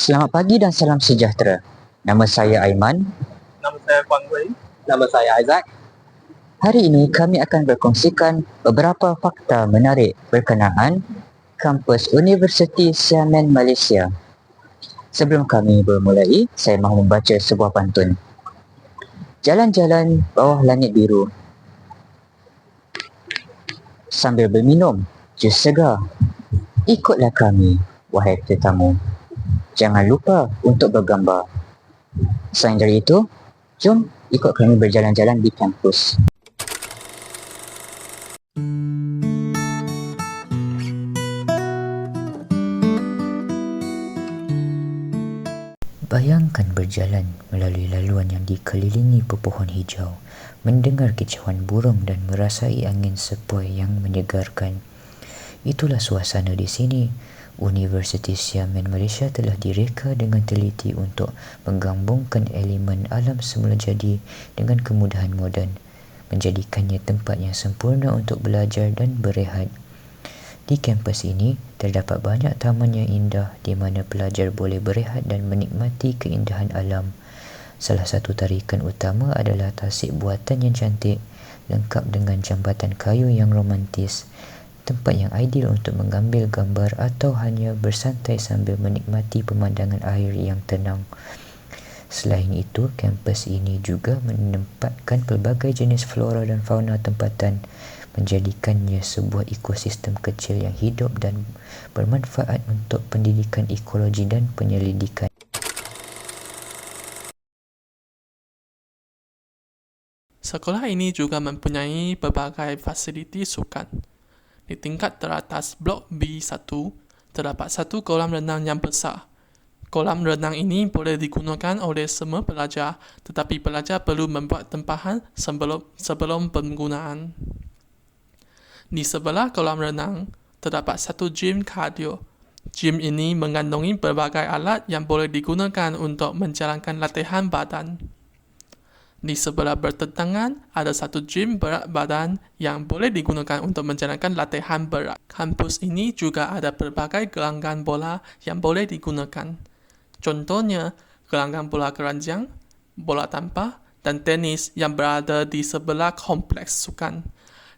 Selamat pagi dan salam sejahtera. Nama saya Aiman. Nama saya Kuang Wei. Nama saya Isaac. Hari ini kami akan berkongsikan beberapa fakta menarik berkenaan kampus Universiti Xiamen Malaysia. Sebelum kami bermulai, saya mahu membaca sebuah pantun. Jalan-jalan bawah langit biru sambil berminum jus segar. Ikutlah kami, wahai tetamu. Jangan lupa untuk bergambar. Selain dari itu, jom ikut kami berjalan-jalan di kampus. Bayangkan berjalan melalui laluan yang dikelilingi pepohon hijau, mendengar kicauan burung dan merasai angin sepoi yang menyegarkan. Itulah suasana di sini. Universiti Xiamen Malaysia telah direka dengan teliti untuk menggabungkan elemen alam semula jadi dengan kemudahan moden, menjadikannya tempat yang sempurna untuk belajar dan berehat. Di kampus ini, terdapat banyak taman yang indah di mana pelajar boleh berehat dan menikmati keindahan alam. Salah satu tarikan utama adalah tasik buatan yang cantik, lengkap dengan jambatan kayu yang romantis. Tempat yang ideal untuk mengambil gambar atau hanya bersantai sambil menikmati pemandangan air yang tenang. Selain itu, kampus ini juga menempatkan pelbagai jenis flora dan fauna tempatan, menjadikannya sebuah ekosistem kecil yang hidup dan bermanfaat untuk pendidikan ekologi dan penyelidikan. Sekolah ini juga mempunyai berbagai fasiliti sukan. Di tingkat teratas blok B1, terdapat satu kolam renang yang besar. Kolam renang ini boleh digunakan oleh semua pelajar, tetapi pelajar perlu membuat tempahan sebelum penggunaan. Di sebelah kolam renang, terdapat satu gym kardio. Gym ini mengandungi berbagai alat yang boleh digunakan untuk menjalankan latihan badan. Di sebelah bertentangan, ada satu gym berat badan yang boleh digunakan untuk menjalankan latihan berat. Kampus ini juga ada berbagai gelanggang bola yang boleh digunakan. Contohnya, gelanggang bola keranjang, bola tampar, dan tenis yang berada di sebelah kompleks sukan.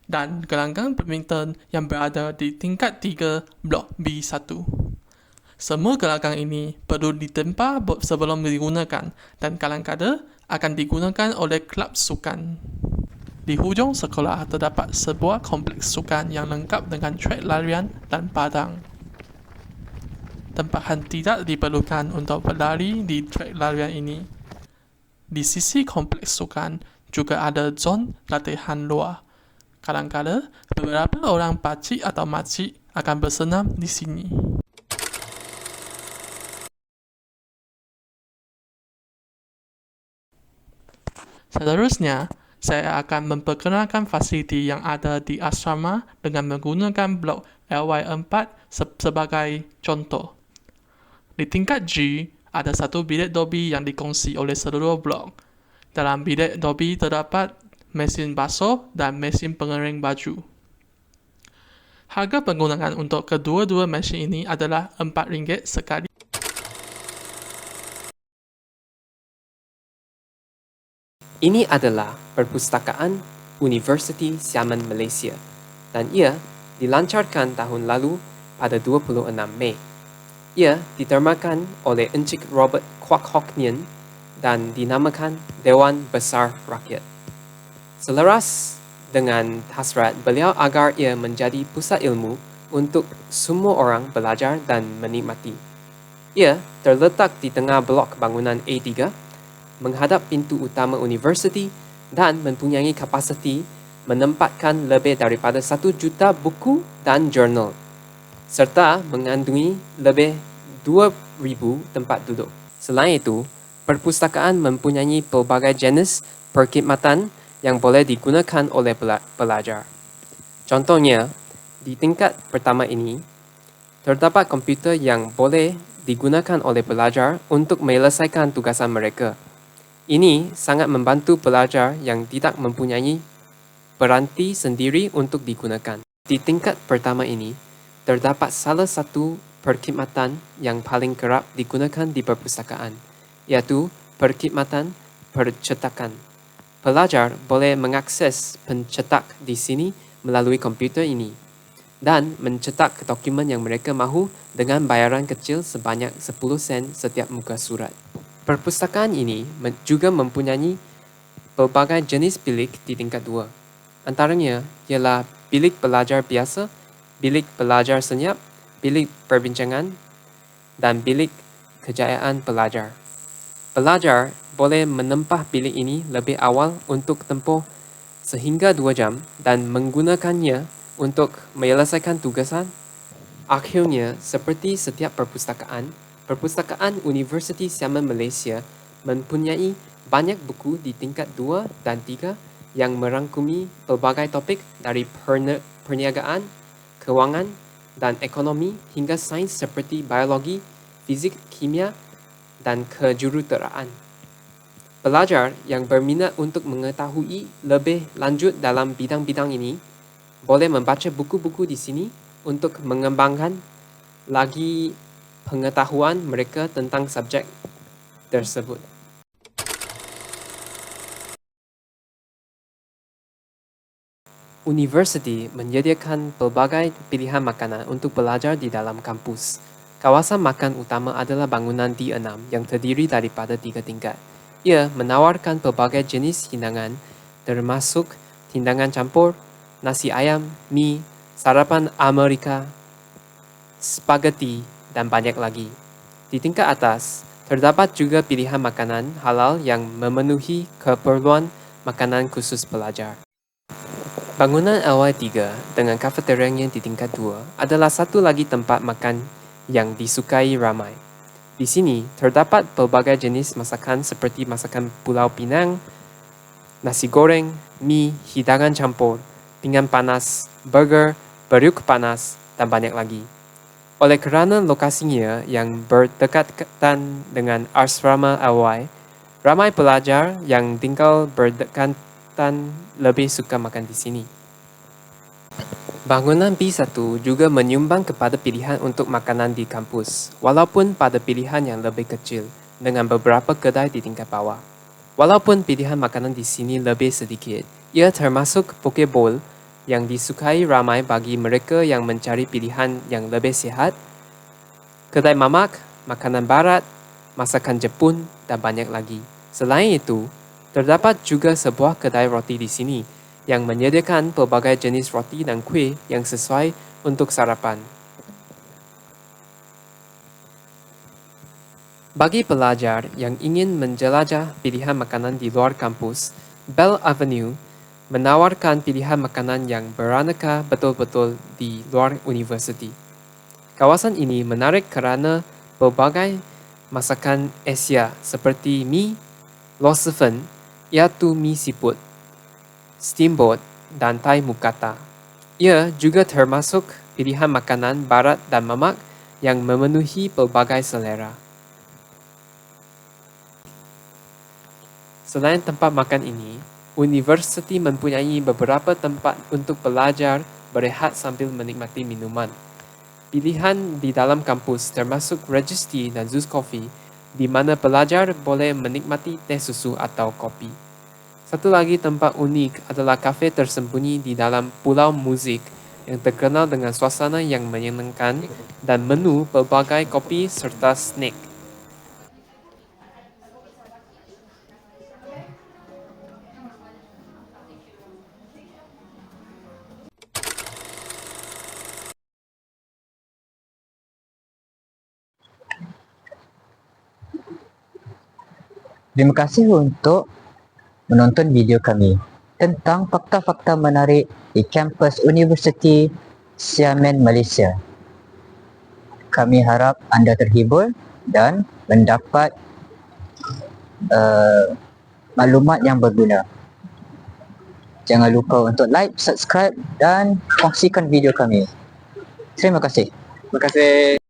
Dan gelanggang badminton yang berada di tingkat 3 blok B1. Semua gelanggang ini perlu ditempa sebelum digunakan dan kadang-kadang akan digunakan oleh kelab sukan. Di hujung sekolah terdapat sebuah kompleks sukan yang lengkap dengan trek larian dan padang. Tempahan tidak diperlukan untuk berlari di trek larian ini. Di sisi kompleks sukan juga ada zon latihan luar. Kadang-kadang beberapa orang pakcik atau makcik akan bersenam di sini. Seterusnya, saya akan memperkenalkan fasiliti yang ada di asrama dengan menggunakan blok LY4 sebagai contoh. Di tingkat G, ada satu bilik dobi yang dikongsi oleh seluruh blok. Dalam bilik dobi terdapat mesin basuh dan mesin pengering baju. Harga penggunaan untuk kedua-dua mesin ini adalah RM4 sekali. Ini adalah perpustakaan Universiti Xiamen Malaysia dan ia dilancarkan tahun lalu pada 26 Mei. Ia ditermakan oleh Encik Robert Kwok Hock Nien dan dinamakan Dewan Besar Rakyat. Selaras dengan hasrat beliau agar ia menjadi pusat ilmu untuk semua orang belajar dan menikmati. Ia terletak di tengah blok bangunan A3, menghadap pintu utama universiti dan mempunyai kapasiti menempatkan lebih daripada 1 juta buku dan jurnal serta mengandungi lebih 2,000 tempat duduk. Selain itu, perpustakaan mempunyai pelbagai jenis perkhidmatan yang boleh digunakan oleh pelajar. Contohnya, di tingkat pertama ini, terdapat komputer yang boleh digunakan oleh pelajar untuk menyelesaikan tugasan mereka. Ini sangat membantu pelajar yang tidak mempunyai peranti sendiri untuk digunakan. Di tingkat pertama ini, terdapat salah satu perkhidmatan yang paling kerap digunakan di perpustakaan, iaitu perkhidmatan percetakan. Pelajar boleh mengakses pencetak di sini melalui komputer ini dan mencetak dokumen yang mereka mahu dengan bayaran kecil sebanyak 10 sen setiap muka surat. Perpustakaan ini juga mempunyai pelbagai jenis bilik di tingkat 2. Antaranya ialah bilik pelajar biasa, bilik pelajar senyap, bilik perbincangan, dan bilik kejayaan pelajar. Pelajar boleh menempah bilik ini lebih awal untuk tempoh sehingga 2 jam dan menggunakannya untuk menyelesaikan tugasan. Akhirnya, seperti setiap perpustakaan, Perpustakaan Universiti Xiamen Malaysia mempunyai banyak buku di tingkat 2 dan 3 yang merangkumi pelbagai topik dari perniagaan, kewangan, dan ekonomi hingga sains seperti biologi, fizik, kimia, dan kejuruteraan. Pelajar yang berminat untuk mengetahui lebih lanjut dalam bidang-bidang ini boleh membaca buku-buku di sini untuk mengembangkan lagi pengetahuan mereka tentang subjek tersebut. Universiti menyediakan pelbagai pilihan makanan untuk pelajar di dalam kampus. Kawasan makan utama adalah bangunan D6 yang terdiri daripada 3 tingkat. Ia menawarkan pelbagai jenis hidangan termasuk hidangan campur, nasi ayam, mi, sarapan Amerika, spaghetti, dan banyak lagi. Di tingkat atas, terdapat juga pilihan makanan halal yang memenuhi keperluan makanan khusus pelajar. Bangunan LY3 dengan kafeterianya di tingkat 2 adalah satu lagi tempat makan yang disukai ramai. Di sini terdapat pelbagai jenis masakan seperti masakan Pulau Pinang, nasi goreng, mi, hidangan campur, pinggan panas, burger, periuk panas, dan banyak lagi. Oleh kerana lokasinya yang berdekatan dengan asrama LY, ramai pelajar yang tinggal berdekatan lebih suka makan di sini. Bangunan B1 juga menyumbang kepada pilihan untuk makanan di kampus, walaupun pada pilihan yang lebih kecil, dengan beberapa kedai di tingkat bawah. Walaupun pilihan makanan di sini lebih sedikit, ia termasuk poke bowl yang disukai ramai bagi mereka yang mencari pilihan yang lebih sihat, kedai mamak, makanan barat, masakan Jepun, dan banyak lagi. Selain itu, terdapat juga sebuah kedai roti di sini yang menyediakan pelbagai jenis roti dan kuih yang sesuai untuk sarapan. Bagi pelajar yang ingin menjelajah pilihan makanan di luar kampus, Bell Avenue menawarkan pilihan makanan yang beraneka betul-betul di luar universiti. Kawasan ini menarik kerana pelbagai masakan Asia seperti mi, losefen, iaitu mi siput, steamboat, dan Thai mukata. Ia juga termasuk pilihan makanan barat dan mamak yang memenuhi pelbagai selera. Selain tempat makan ini, universiti mempunyai beberapa tempat untuk pelajar berehat sambil menikmati minuman. Pilihan di dalam kampus termasuk Registry dan Zeus Coffee, di mana pelajar boleh menikmati teh susu atau kopi. Satu lagi tempat unik adalah kafe tersembunyi di dalam Pulau Muzik yang terkenal dengan suasana yang menyenangkan dan menu pelbagai kopi serta snack. Terima kasih untuk menonton video kami tentang fakta-fakta menarik di kampus Universiti Xiamen, Malaysia. Kami harap anda terhibur dan mendapat maklumat yang berguna. Jangan lupa untuk like, subscribe dan kongsikan video kami. Terima kasih. Terima kasih.